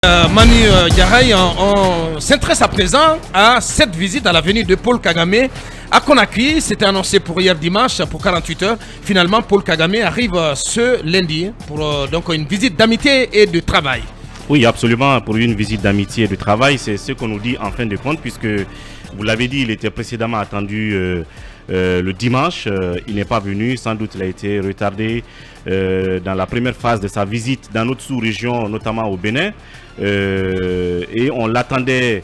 Manu Diarraï, on s'intéresse à présent à cette visite à la venue de Paul Kagame à Conakry. C'était annoncé pour hier dimanche, pour 48 heures. Finalement, Paul Kagame arrive ce lundi pour donc une visite d'amitié et de travail. Oui, absolument, pour une visite d'amitié et de travail, c'est ce qu'on nous dit en fin de compte, puisque vous l'avez dit, il était précédemment attendu le dimanche. Il n'est pas venu, sans doute il a été retardé dans la première phase de sa visite dans notre sous-région, notamment au Bénin. Et on l'attendait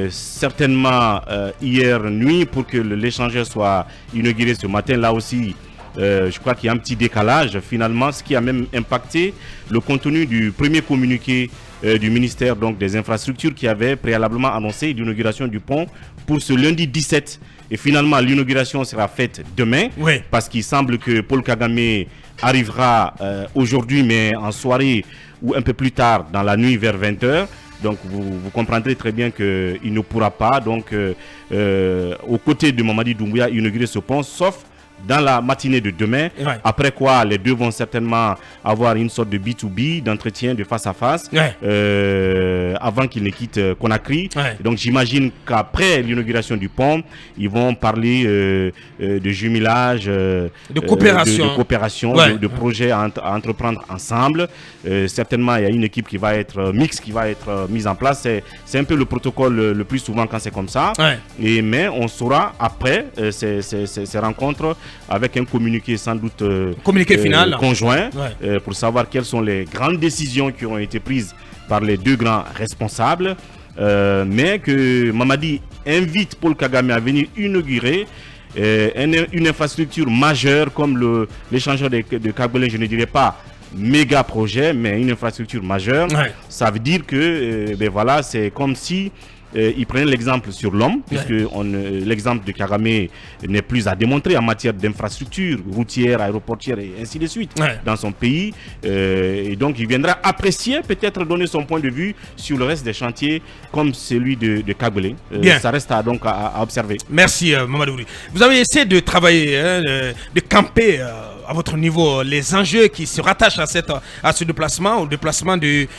certainement hier nuit pour que l'échangeur soit inauguré ce matin. Là aussi, je crois qu'il y a un petit décalage finalement, ce qui a même impacté le contenu du premier communiqué du ministère donc, des infrastructures qui avait préalablement annoncé l'inauguration du pont pour ce lundi 17. Et finalement, l'inauguration sera faite demain, oui, parce qu'il semble que Paul Kagame arrivera aujourd'hui, mais en soirée ou un peu plus tard dans la nuit vers 20 h. Donc vous comprendrez très bien qu'il ne pourra pas, donc, aux côtés de Mamadi Doumbouya, inaugurer ce pont, sauf dans la matinée de demain, ouais, après quoi les deux vont certainement avoir une sorte de B2B, d'entretien de face à face, ouais, avant qu'ils ne quittent Conakry. Ouais. Donc j'imagine qu'après l'inauguration du pont, ils vont parler de jumelage, de coopération, ouais, de projets à entreprendre ensemble. Certainement, il y a une équipe qui va être mixte, qui va être mise en place. C'est un peu le protocole le plus souvent quand c'est comme ça. Ouais. Mais on saura après ces rencontres avec un communiqué sans doute final, conjoint, ouais, pour savoir quelles sont les grandes décisions qui ont été prises par les deux grands responsables, mais que Mamadi invite Paul Kagame à venir inaugurer une infrastructure majeure comme l'échangeur de Kagbelin, je ne dirais pas méga projet, mais une infrastructure majeure. Ouais. Ça veut dire que voilà, c'est comme si il prenait l'exemple sur l'homme, puisque l'exemple de Kagame n'est plus à démontrer en matière d'infrastructures routières, aéroportières et ainsi de suite, ouais, dans son pays. Et donc il viendra apprécier, peut-être donner son point de vue sur le reste des chantiers comme celui de Kagbelin. Ça reste donc à observer. Merci Mamadou. Vous avez essayé de travailler, de camper à votre niveau les enjeux qui se rattachent à ce déplacement, au déplacement du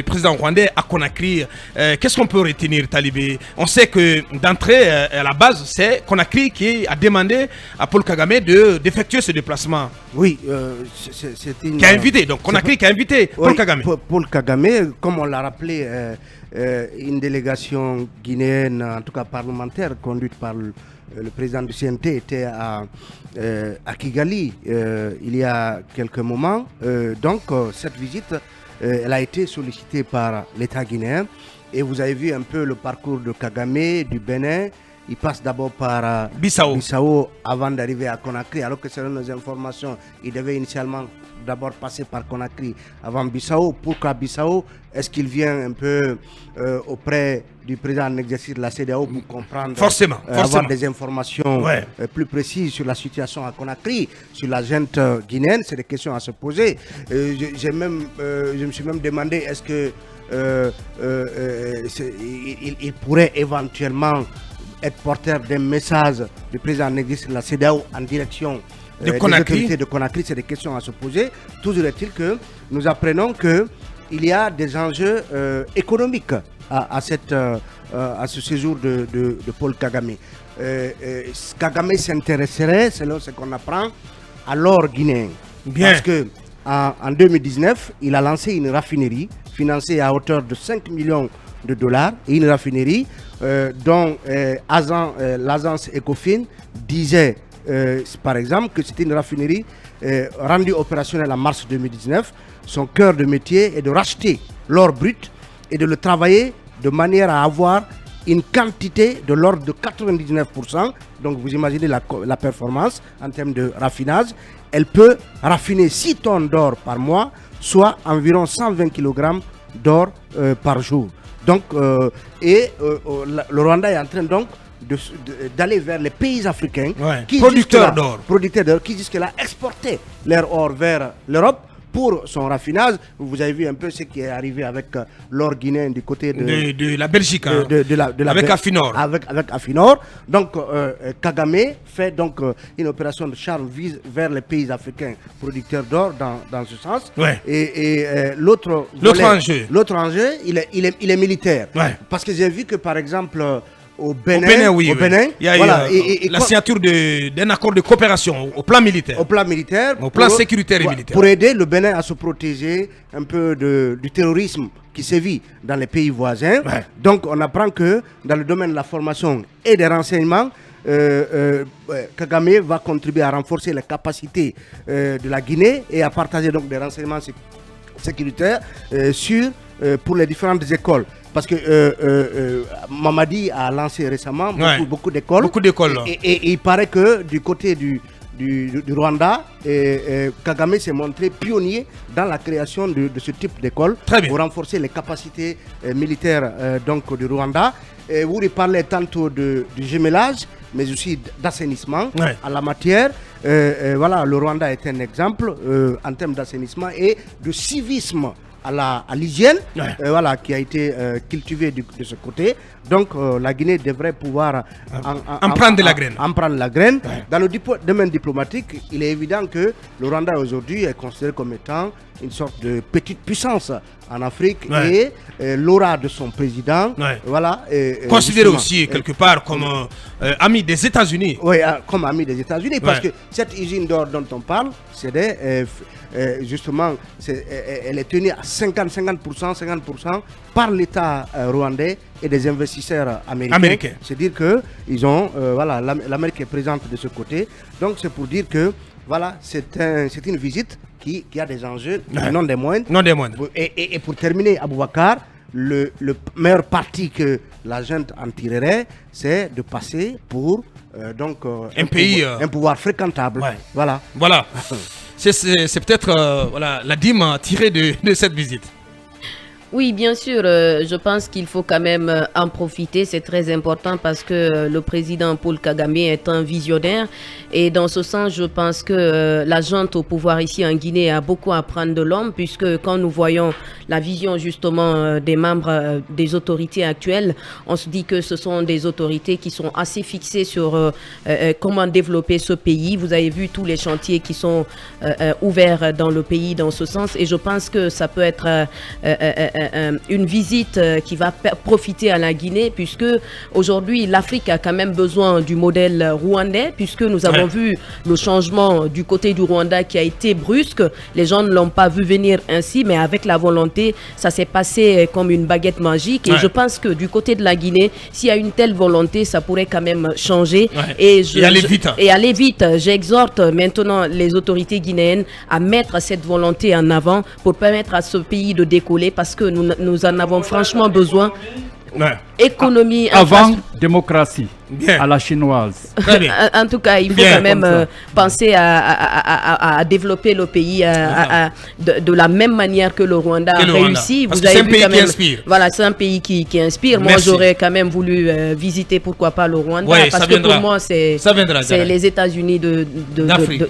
président rwandais à Conakry. Qu'est-ce qu'on peut retenir, Talibé? On sait que d'entrée, à la base, c'est Conakry qui a demandé à Paul Kagame d'effectuer ce déplacement. Oui, c'est une... Qui a invité, donc Conakry qui a invité Paul Kagame. Paul Kagame, comme on l'a rappelé, une délégation guinéenne, en tout cas parlementaire, conduite par le président du CNT, était à Kigali il y a quelques moments. Donc cette visite, elle a été sollicitée par l'État guinéen. Et vous avez vu un peu le parcours de Kagame, du Bénin. Il passe d'abord par Bissau avant d'arriver à Conakry. Alors que selon nos informations, il devait initialement d'abord passer par Conakry avant Bissau. Pourquoi Bissau? Est-ce qu'il vient un peu auprès du président en exercice de la CEDEAO pour comprendre, forcément. Avoir des informations, ouais, plus précises sur la situation à Conakry, sur la junte guinéenne? C'est des questions à se poser. Je me suis même demandé, est-ce que il pourrait éventuellement être porteur d'un message du président en exercice de la CEDEAO en direction des autorités de Conakry? C'est des questions à se poser. Toujours est-il que nous apprenons qu'il y a des enjeux économiques à ce séjour de Paul Kagame. Kagame s'intéresserait, selon ce qu'on apprend, à l'or guinéen. Bien. Parce que en 2019, il a lancé une raffinerie financée à hauteur de 5 millions de dollars, et une raffinerie dont l'agence Ecofin disait par exemple que c'était une raffinerie rendue opérationnelle en mars 2019. Son cœur de métier est de racheter l'or brut et de le travailler de manière à avoir une quantité de l'ordre de 99%. Donc vous imaginez la performance en termes de raffinage. Elle peut raffiner 6 tonnes d'or par mois, soit environ 120 kg d'or par jour. Donc, le Rwanda est en train donc d'aller vers les pays africains, ouais, qui producteurs d'or, qui jusque-là exportaient leur or vers l'Europe pour son raffinage. Vous avez vu un peu ce qui est arrivé avec l'or guinéen du côté de la Belgique, avec Afinor. Avec Afinor. Donc Kagame fait donc une opération de charme vers les pays africains producteurs d'or dans ce sens. Ouais. Et l'autre enjeu, il est militaire. Ouais. Parce que j'ai vu que par exemple au Bénin, oui. Il y a la signature d'un accord de coopération au plan militaire. Au plan sécuritaire et militaire. Pour aider le Bénin à se protéger un peu du terrorisme qui sévit dans les pays voisins. Ouais. Donc on apprend que dans le domaine de la formation et des renseignements, Kagame va contribuer à renforcer les capacités de la Guinée et à partager donc des renseignements sécuritaires pour les différentes écoles. Parce que Mamadi a lancé récemment beaucoup d'écoles. Beaucoup d'écoles. Et il paraît que du côté du Rwanda, Kagame s'est montré pionnier dans la création de ce type d'école pour renforcer les capacités militaires donc, du Rwanda. Et vous lui parlez tantôt du jumelage, mais aussi d'assainissement en la matière. Voilà, le Rwanda est un exemple en termes d'assainissement et de civisme à l'hygiène, voilà, qui a été cultivé de ce côté. Donc la Guinée devrait pouvoir en prendre la graine. Ouais. Dans le domaine diplomatique, il est évident que le Rwanda aujourd'hui est considéré comme étant une sorte de petite puissance en Afrique et l'aura de son président, voilà, considéré aussi quelque part comme ami des États-Unis. Oui, comme ami des États-Unis, parce que cette usine d'or dont on parle, c'est justement, elle est tenue à 50% par l'État rwandais et des investisseurs américains. C'est-à-dire que ils ont, voilà, l'Amérique est présente de ce côté. Donc c'est pour dire que voilà, c'est une visite qui a des enjeux non des moindres. Et pour terminer, Aboubacar, le meilleur parti que la junte en tirerait, c'est de passer pour un pouvoir fréquentable. Voilà. C'est peut-être la dîme tirée de cette visite. Oui, bien sûr, je pense qu'il faut quand même en profiter, c'est très important parce que le président Paul Kagame est un visionnaire et dans ce sens, je pense que la junte au pouvoir ici en Guinée a beaucoup à prendre de l'homme puisque quand nous voyons la vision justement des membres des autorités actuelles, on se dit que ce sont des autorités qui sont assez fixées sur comment développer ce pays. Vous avez vu tous les chantiers qui sont ouverts dans le pays dans ce sens et je pense que ça peut être une visite qui va profiter à la Guinée puisque aujourd'hui l'Afrique a quand même besoin du modèle rwandais puisque nous avons vu le changement du côté du Rwanda qui a été brusque. Les gens ne l'ont pas vu venir ainsi mais avec la volonté ça s'est passé comme une baguette magique et je pense que du côté de la Guinée s'il y a une telle volonté ça pourrait quand même changer et aller vite. J'exhorte maintenant les autorités guinéennes à mettre cette volonté en avant pour permettre à ce pays de décoller parce que nous en avons franchement besoin. Économie avant démocratie à la chinoise. En tout cas, il faut quand même penser à développer le pays de la même manière que le Rwanda a réussi. Vous avez vu quand même, voilà, c'est un pays qui inspire. Moi, j'aurais quand même voulu visiter, pourquoi pas le Rwanda, parce que pour moi, c'est les États-Unis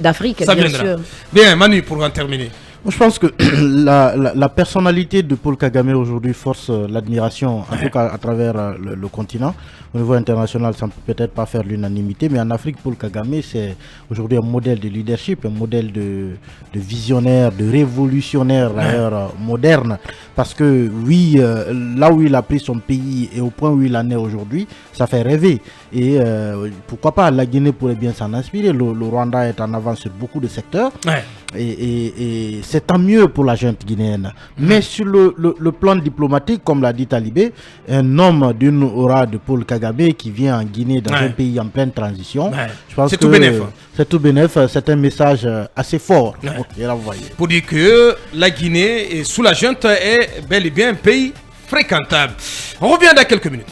d'Afrique, bien sûr. Bien, Manu, pour en terminer. Je pense que la personnalité de Paul Kagame aujourd'hui force l'admiration, en tout cas à travers le continent. Au niveau international, ça ne peut peut-être pas faire l'unanimité, mais en Afrique, Paul Kagame, c'est aujourd'hui un modèle de leadership, un modèle de visionnaire, de révolutionnaire d'ailleurs moderne. Parce que oui, là où il a pris son pays et au point où il en est aujourd'hui, ça fait rêver. Et pourquoi pas, la Guinée pourrait bien s'en inspirer. Le Rwanda est en avance sur beaucoup de secteurs. Et c'est tant mieux pour la junte guinéenne. Mais sur le plan diplomatique, comme l'a dit Talibé, un homme d'une aura de Paul Kagame qui vient en Guinée dans un pays en pleine transition, je pense que c'est tout bénef, c'est un message assez fort pour dire que la Guinée, sous la junte, est bel et bien un pays fréquentable. On revient dans quelques minutes.